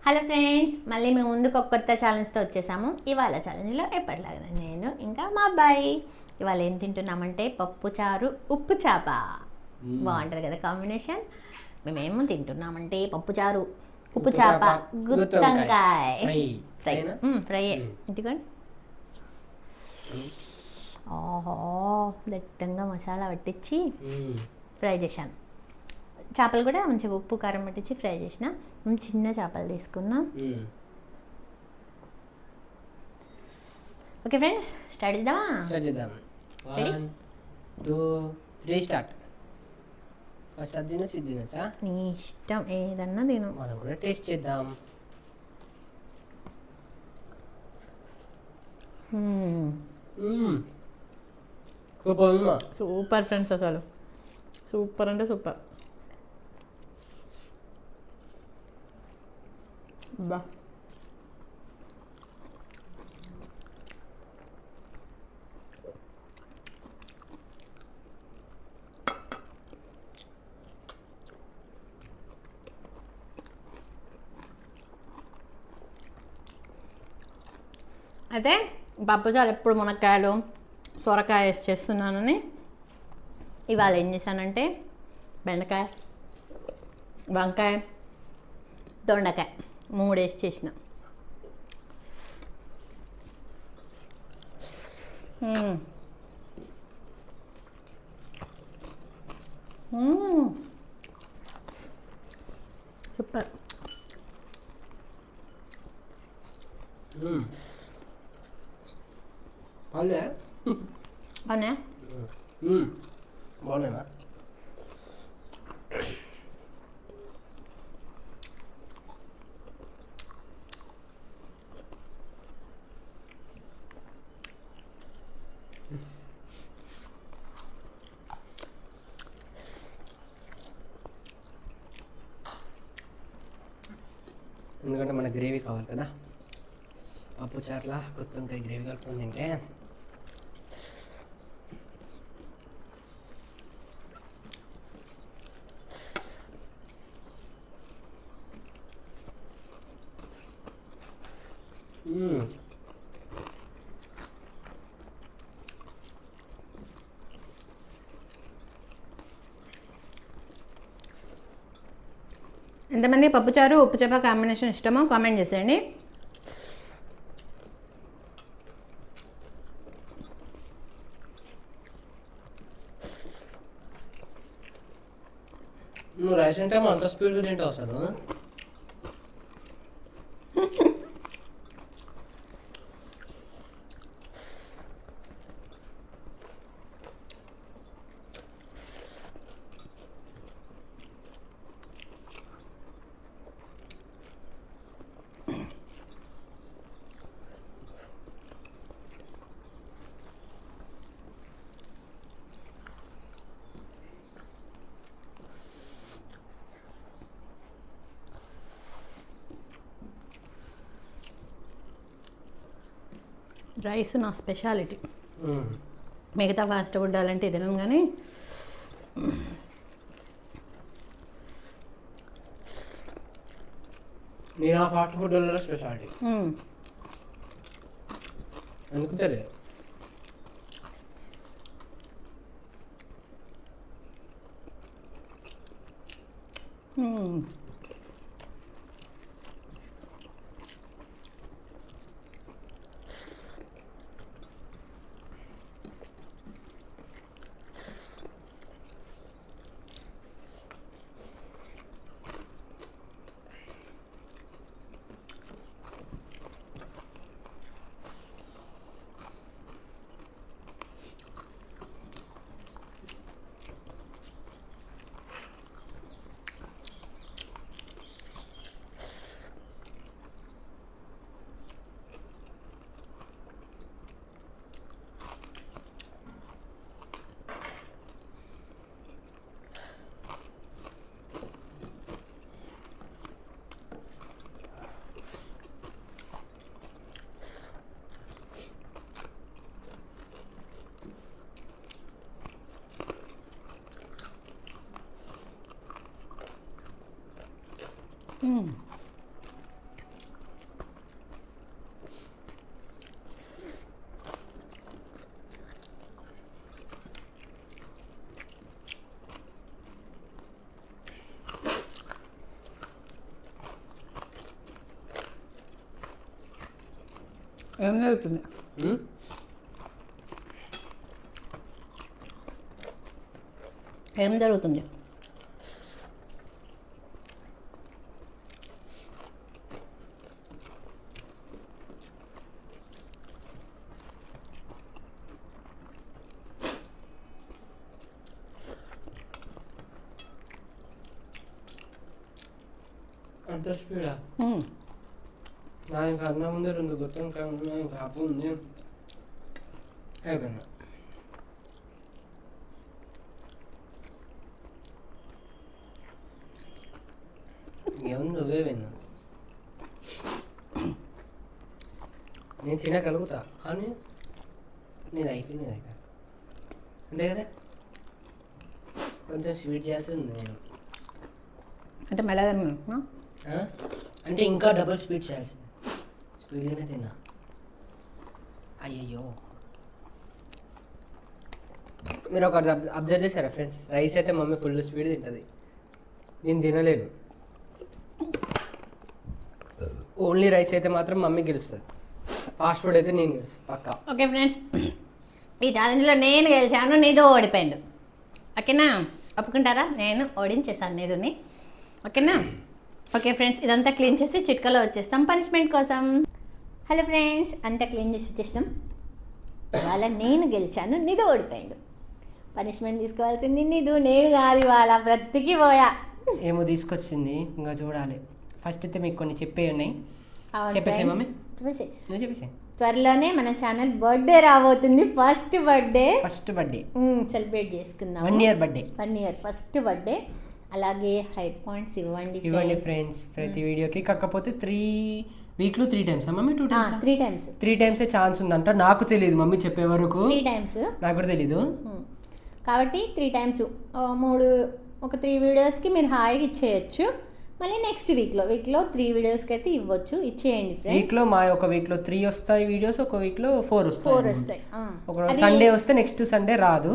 Hello friends, మళ్ళీ మేము ముందుకు ఒక కొత్త ఛాలెంజ్తో వచ్చేసాము. ఇవాళ ఛాలెంజ్లో ఎప్పటిలాగా నేను ఇంకా మా అబ్బాయి ఇవాళ ఏం తింటున్నామంటే పప్పు చారు ఉప్పు చేప. బాగుంటుంది కదా కాంబినేషన్. మేమేమో తింటున్నామంటే పప్పు చారు ఉప్పు చేప గుత్తొంకాయ ఫ్రై. ఫ్రై ఇంటికోండి. ఓహో, దట్టంగా మసాలా పట్టించి ఫ్రై చేశాను. చేపలు కూడా మంచిగా ఉప్పు కారం పట్టించి ఫ్రై చేసిన. చిన్న చేపలు తీసుకున్నాం. ఓకే ఫ్రెండ్స్, స్టార్ట్ చేద్దామా? స్టార్ట్ చేద్దాం. 1 2 3 స్టార్ట్. ఫస్ట్ అది తినొచ్చు, ఇది తినొచ్చా? నీ ఇష్టం, ఏదన్నా తిను. మనం కూడా టేస్ట్ చేద్దాం. సూపర్ ఉందా? సూపర్ ఫ్రెండ్స్, అసలు సూపర్ అంటే సూపర్. బా, అయితే పప్పుచారు ఎప్పుడు మునక్కాయలు సొరకాయ వేసి చేస్తున్నానని ఇవాళ ఏం చేశానంటే బెండకాయ, వంకాయ, దొండకాయ 3 వేసి చేసిన. సూపర్. బాగుందా? అవునా? బాగున్నాయా? ఎందుకంటే మన గ్రేవీ కావాలి కదా, పప్పు చాట్ల గుత్తొంకాయ గ్రేవీ కలుపుకొని తింటే ఎంతమంది పప్పుచారు ఉప్పు చేప కాంబినేషన్ ఇష్టమో కామెంట్ చేసేయండి. నువ్వు రైస్ అంటే అంత స్పీడ్గా తింటావు అసలు. రైస్ నా స్పెషాలిటీ. మిగతా ఫాస్ట్ ఫుడ్ అలాంటివి తినను, కానీ నేను ఆ ఫాస్ట్ ఫుడ్లలో స్పెషాలిటీ అనుకుంటారే. ఏం జరుగుతుంది? ఏం జరుగుతుంది? అంత స్పీడా? నా ఇంకా అన్న ముందే 2 గుత్తం ఇంకా ఉన్నాయి, ఇంకా అప్పు ఉంది, అయిపోయింది. ఏముంది నువ్వే విన్నా, నేను తినగలుగుతా కానీ నేను అయిపోయింది కదా, అంతే కదా. కొంచెం స్వీట్ చేస్తుంది నేను, అంటే మెల్లగా అంటే ఇంకా డబుల్ స్పీడ్ చేయాల్సింది, స్పీడ్గానే తిన్నా. అయ్యయ్యో, మీరు ఒకటి అబ్జర్వ్ చేశారా ఫ్రెండ్స్? రైస్ అయితే మమ్మీ ఫుల్ స్పీడ్ తింటుంది, నేను తినలేను. ఓన్లీ రైస్ అయితే మాత్రం మమ్మీ గెలుస్తుంది, ఫాస్ట్ ఫుడ్ అయితే నేను గెలుస్తాను పక్కా. ఓకే ఫ్రెండ్స్, ఈ ఛాలెంజ్లో నేను గెలిచాను, నీదు ఓడిపోయాడు. ఓకేనా? ఒప్పుకుంటారా? నేను ఓడించేసాను నీదుని. ఓకేనా? ఓకే ఫ్రెండ్స్, ఇదంతా క్లీన్ చేసి చిట్కలో వచ్చేస్తాం పనిష్మెంట్ కోసం. హలో ఫ్రెండ్స్, అంతా క్లీన్ చేసి వచ్చేసినాం. ఇవాళ నేను గెలిచాను, నీదు ఓడిపోయాడు. పనిష్మెంట్ తీసుకోవాల్సింది నీదు, నేను కాదు. ఇవాళ బ్రతికి పోయా. ఏమో తీసుకొచ్చింది, ఇంకా చూడాలి. ఫస్ట్ అయితే మీకు కొన్ని చెప్పే ఉన్నాయి, అవును చెప్పేసి friends, మమ్మీ చెప్పేసి. నువ్వు చెప్పేసి. త్వరలోనే మన ఛానల్ బర్త్డే రాబోతుంది. ఫస్ట్ బర్త్డే సెలబ్రేట్ చేసుకుందాం. 1 year birthday, 1 year first birthday. అలాగే హై పాయింట్స్ ఇవ్వండి ఫ్రెండ్స్ ప్రతి వీడియోకి. కాకపోతే 3 వీక్లో 3 times mummy, 2 times 3 times 3 times chance ఉందంట. నాకు తెలియదు మమ్మీ చెప్పే వరకు, 3 times నాకు కూడా తెలీదు. కాబట్టి 3 times 3 వీడియోస్కి మీరు హాయిగా ఇచ్చేయచ్చు. మళ్ళీ నెక్స్ట్ వీక్లో 3 వీడియోస్కి అయితే ఇవ్వచ్చు, ఇచ్చేయండి ఫ్రెండ్స్. వీక్లో ఒక వీక్లో 3 వస్తాయి వీడియోస్, ఒక వీక్లో 4 వస్తాయి. ఒక సండే వస్తే నెక్స్ట్ సండే రాదు,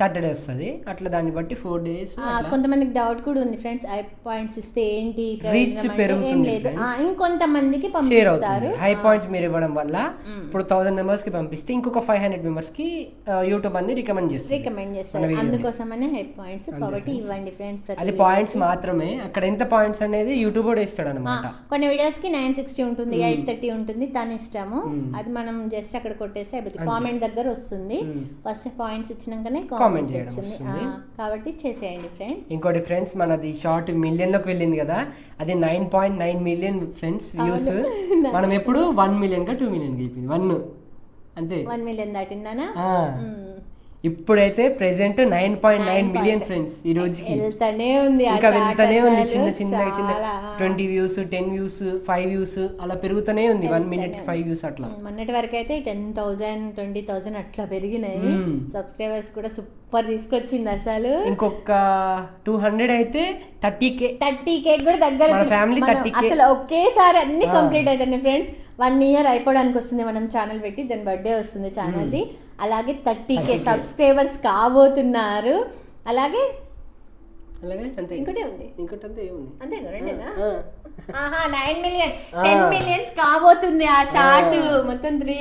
సాటర్డే వస్తుంది. అట్లా దాన్ని బట్టి 4 days. కొంతమందికి డౌట్ కూడా ఉంది ఫ్రెండ్స్, హై పాయింట్స్ ఇస్తే ఏంటి రీచ్ పెరుగుతుంది, లేదు ఇంకొంతమందికి పంపిస్తారు. హై పాయింట్స్ మీరు ఇవ్వడం వల్ల ఇప్పుడు 1000 members కి పంపిస్తే ఇంకొక 500 members కి యూట్యూబ్ అన్ని రికమెండ్ చేస్తారు. అందుకోసమనే హై పాయింట్స్. కాబట్టి ఇవ్వండి ఫ్రెండ్స్. అది పాయింట్స్ మాత్రమే, అక్కడ ఎంత పాయింట్స్ అనేది యూట్యూబ్ కూడా ఇస్తాడు అనమాట. కొన్ని వీడియోస్ కి 960 ఉంటుంది, 830 ఉంటుంది, దాని ఇష్టము. అది మనం జస్ట్ అక్కడ కొట్టేస్తే అయిపోతుంది. కామెంట్ దగ్గర వస్తుంది, ఫస్ట్ పాయింట్స్ ఇచ్చినాకనే కామెంట్స్ వచ్చింది. కాబట్టి చేసేయండి ఫ్రెండ్స్. ఇంకోటి ఫ్రెండ్స్, మనది షార్ట్ మిలియన్ లోకి వెళ్ళింది కదా, అది 9.9 million ఫ్రెండ్స్ వ్యూస్. మనం ఎప్పుడు 1 million గా 2 million కి అయిపోయింది. 1 అంతే, 1 million దాటిందానా? ఇప్పుడైతే ప్రెసెంట్ 9.9 million ఫ్రెండ్స్. ఈ రోజుకి వెళ్తానే ఉంది, ఇంకా వెళ్తానే ఉంది. చిన్న 20 views, 10 views, 5 views అలా పెరుగుతూనే ఉంది. 1 minute 5 views అట్లా. మొన్నటి వరకు అయితే 10,000, 20,000 అట్లా పెరిగినాయి. సబ్స్క్రైబర్స్ కూడా సూపర్ తీసుకొచ్చింది అసలు. ఇంకొక 200 అయితే 30K కూడా దగ్గర ఫ్యామిలీ 30K అసలు ఒకేసారి అన్ని కంప్లీట్ అవుతాయి ఫ్రెండ్స్. 1 year అయిపోవడానికి వస్తుంది మనం ఛానల్ పెట్టి, దాని బర్త్డే వస్తుంది ఛానల్ది. అలాగే 30K సబ్స్క్రైబర్స్ కాబోతున్నారు. అలాగే అంతే, ఇంకోటి ఉంది, అంతేనా? 9 million 10 millions కాబోతుంది ఆ షార్ట్. మొత్తం 3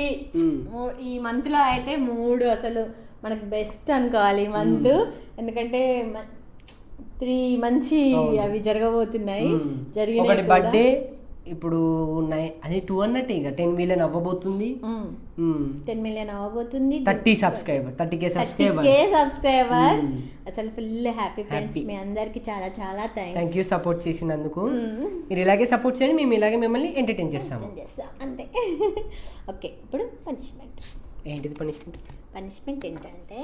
ఈ మంత్ లో అయితే 3 అసలు మనకు బెస్ట్ అనుకోవాలి మంత్. ఎందుకంటే 3 మంచి అవి జరగబోతున్నాయి. జరిగిన బర్త్డే ఇప్పుడు అది 2 అన్నట్టు, ఇక 10 million అవ్వబోతుంది. 10 million అవ్వబోతుంది. 30K సబ్స్క్రైబర్స్ అసలు ఫుల్ హ్యాపీ ఫ్రెండ్స్. మీ అందరికి చాలా చాలా థ్యాంక్ యూ సపోర్ట్ చేసినందుకు. మీరు ఇలాగే సపోర్ట్ చేయండి, మేము ఇలాగే మిమ్మల్ని ఎంటర్టైన్ చేస్తాము అంతే. ఓకే, ఇప్పుడు పనిష్మెంట్. ఏంటిది పనిష్మెంట్? పనిష్మెంట్ ఏంటంటే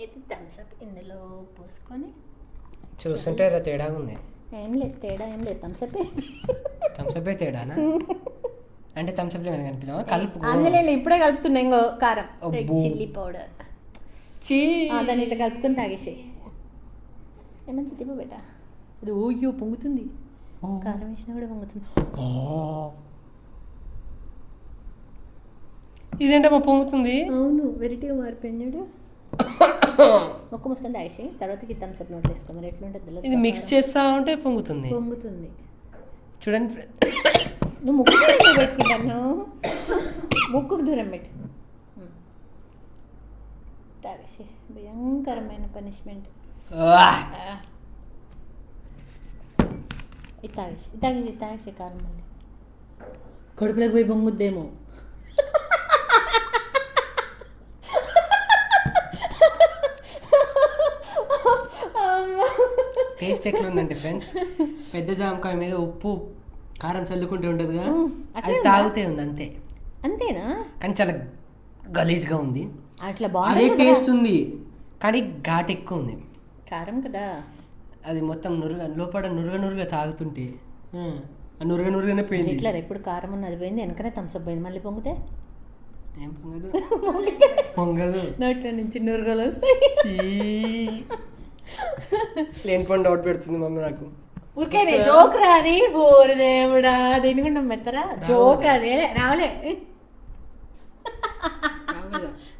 ఇది థమ్స్ అప్ ఇందులో పోసుకొని చూస్తుంటే ఏదో తేడాగా ఉంది. ఏం లేదు, తేడా ఏం లేదు. థమ్స్ అప్ తేడానా? అంటే థమ్స్ అప్ కనిపినా కలుపు. అందులో ఇప్పుడే కలుపుతున్నా ఇంకో కారం, చిల్లీ పౌడర్. దాన్ని ఇట్లా కలుపుకొని తాగేసేయి. ఏమంచి తిప్పు బేట. అది ఓయ్యో పొంగుతుంది, కారం వేసినా కూడా పొంగుతుంది. ఇదేంటమ్మా పొంగుతుంది? అవును, వెరైటీగా మారిపోయింది చూడు. ఒక్క ముసుకొని తాగేసి తర్వాత థమ్స్ అప్ నోట్లు వేసుకో. మరి ఎట్లుంటుంది? ఇది మిక్స్ చేస్తా ఉంటే పొంగుతుంది పొంగుతుంది చూడండి. నువ్వు ముక్కు పెట్టుకుంటాను, ముక్కుకు దూరం పెట్టు. తాగేసి భయంకరమైన పనిష్మెంట్. ఇది తాగేసి కారం మళ్ళీ కడుపులోకి పోయి బొంగుద్దేమో. టేస్ట్ ఎట్లా ఉందంటే ఫ్రెండ్స్, పెద్ద జామకాయ మీద ఉప్పు కారం చల్లుకుంటే ఉంటుందిగా, అది తాగితే ఉంది అంతే. అంతేనా? కానీ చాలా గలీజ్గా ఉంది. అట్లా అదే బాగుంది. టేస్ట్ ఉంది కానీ ఘాట్ ఎక్కువ ఉంది. కారం కదా అది మొత్తం లోపల నురుగ తాగుతుంటే ఆ నురుగనే పోయింది. ఇట్లా ఎప్పుడు కారం ఉన్నది పోయింది, వెనకనే థమ్స్అప్ పోయింది, మళ్ళీ పొంగితే ఏం పొంగదు నోట్ల నుంచి నురుగలు వస్తాయి. లేనిపోయిన డౌట్ పెడుతుంది మమ్మీ నాకు. ఊరికే జోక్ రాది బోరు దేవుడా, దీనికుండా మెత్తరా జోక్ అది రావలే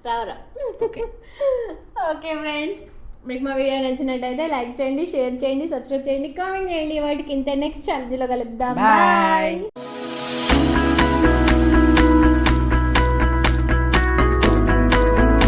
రావరా. ఓకే ఫ్రెండ్స్, మీకు మా వీడియో నచ్చినట్టయితే లైక్ చేయండి, షేర్ చేయండి, సబ్స్క్రైబ్ చేయండి, కామెంట్ చేయండి. వాటికి ఇంత నెక్స్ట్ ఛాలెంజ్లో కలుద్దాం. బాయ్.